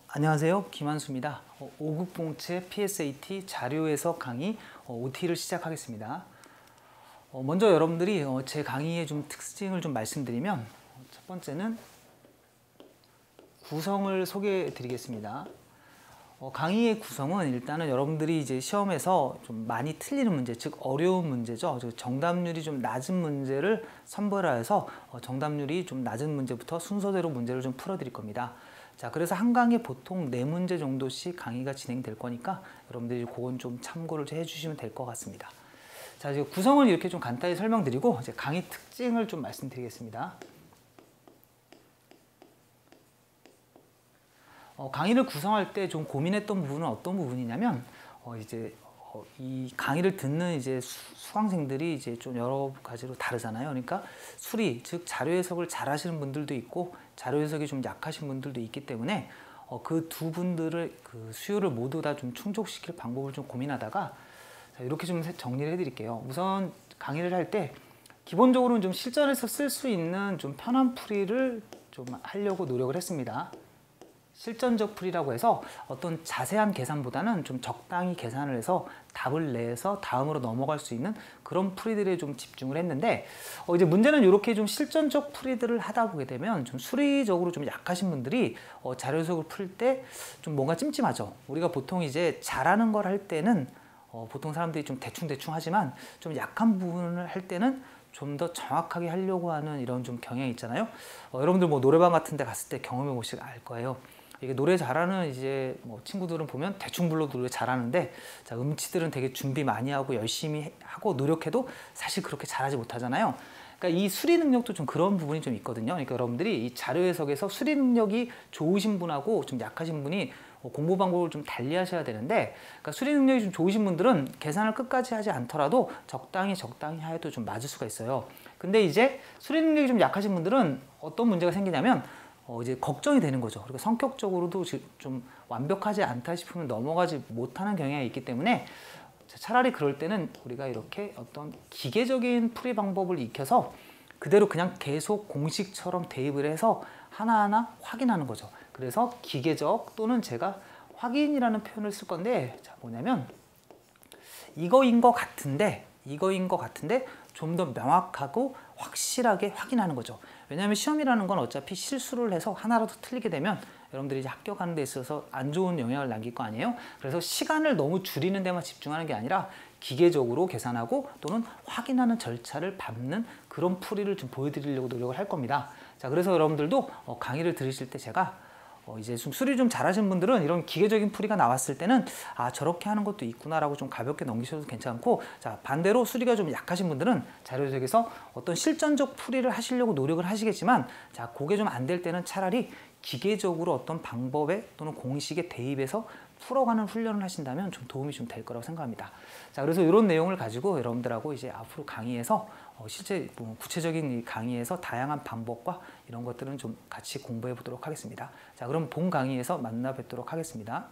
안녕하세요. 김한수입니다. 5급 공채 PSAT 자료 해석 강의 OT를 시작하겠습니다. 먼저 여러분들이 제 강의의 좀 특징을 좀 말씀드리면 첫 번째는 구성을 소개해 드리겠습니다. 강의의 구성은 일단은 여러분들이 이제 시험에서 좀 많이 틀리는 문제, 즉 어려운 문제죠. 정답률이 좀 낮은 문제를 선별하여서 정답률이 좀 낮은 문제부터 순서대로 문제를 좀 풀어 드릴 겁니다. 자, 그래서 한 강의에 보통 4문제 정도씩 강의가 진행될 거니까 여러분들이 그건 좀 참고를 해주시면 될 것 같습니다. 자, 이제 구성을 이렇게 좀 간단히 설명드리고 이제 강의 특징을 좀 말씀드리겠습니다. 강의를 구성할 때 좀 고민했던 부분은 어떤 부분이냐면 이 강의를 듣는 이제 수강생들이 이제 좀 여러 가지로 다르잖아요. 그러니까 수리, 즉 자료 해석을 잘 하시는 분들도 있고 자료 해석이 좀 약하신 분들도 있기 때문에 그 두 분들의 그 수요를 모두 다 좀 충족시킬 방법을 좀 고민하다가 자, 이렇게 좀 정리를 해드릴게요. 우선 강의를 할 때 기본적으로는 좀 실전에서 쓸 수 있는 좀 편한 풀이를 좀 하려고 노력을 했습니다. 실전적 풀이라고 해서 어떤 자세한 계산보다는 좀 적당히 계산을 해서 답을 내서 다음으로 넘어갈 수 있는 그런 풀이들에 좀 집중을 했는데 이제 문제는 이렇게 좀 실전적 풀이들을 하다 보게 되면 좀 수리적으로 좀 약하신 분들이 자료 해석을 풀 때 좀 뭔가 찜찜하죠. 우리가 보통 이제 잘하는 걸 할 때는 보통 사람들이 좀 대충대충 하지만 좀 약한 부분을 할 때는 좀 더 정확하게 하려고 하는 이런 좀 경향이 있잖아요. 여러분들 뭐 노래방 같은 데 갔을 때 경험해 보시면 알 거예요. 이게 노래 잘하는 이제 뭐 친구들은 보면 대충 불러도 노래 잘하는데 자, 음치들은 되게 준비 많이 하고 열심히 하고 노력해도 사실 그렇게 잘하지 못하잖아요. 그러니까 이 수리 능력도 좀 그런 부분이 좀 있거든요. 그러니까 여러분들이 이 자료 해석에서 수리 능력이 좋으신 분하고 좀 약하신 분이 공부 방법을 좀 달리 하셔야 되는데 그러니까 수리 능력이 좀 좋으신 분들은 계산을 끝까지 하지 않더라도 적당히 해도 좀 맞을 수가 있어요. 근데 이제 수리 능력이 좀 약하신 분들은 어떤 문제가 생기냐면 이제 걱정이 되는 거죠. 그리고 성격적으로도 좀 완벽하지 않다 싶으면 넘어가지 못하는 경향이 있기 때문에 차라리 그럴 때는 우리가 이렇게 어떤 기계적인 풀이 방법을 익혀서 그대로 그냥 계속 공식처럼 대입을 해서 하나하나 확인하는 거죠. 그래서 기계적 또는 제가 확인이라는 표현을 쓸 건데 자, 뭐냐면 이거인 것 같은데 좀 더 명확하고 확실하게 확인하는 거죠. 왜냐하면 시험이라는 건 어차피 실수를 해서 하나라도 틀리게 되면 여러분들이 이제 합격하는 데 있어서 안 좋은 영향을 남길 거 아니에요. 그래서 시간을 너무 줄이는 데만 집중하는 게 아니라 기계적으로 계산하고 또는 확인하는 절차를 밟는 그런 풀이를 좀 보여드리려고 노력을 할 겁니다. 자, 그래서 여러분들도 강의를 들으실 때 제가 이제 좀 수리 좀 잘하시는 분들은 이런 기계적인 풀이가 나왔을 때는 아, 저렇게 하는 것도 있구나라고 좀 가볍게 넘기셔도 괜찮고, 자, 반대로 수리가 좀 약하신 분들은 자료 해석에서 어떤 실전적 풀이를 하시려고 노력을 하시겠지만, 자, 그게 좀 안 될 때는 차라리 기계적으로 어떤 방법에 또는 공식에 대입해서 풀어가는 훈련을 하신다면 좀 도움이 좀 될 거라고 생각합니다. 자, 그래서 이런 내용을 가지고 여러분들하고 이제 앞으로 강의에서 실제 구체적인 강의에서 다양한 방법과 이런 것들은 좀 같이 공부해 보도록 하겠습니다. 자, 그럼 본 강의에서 만나 뵙도록 하겠습니다.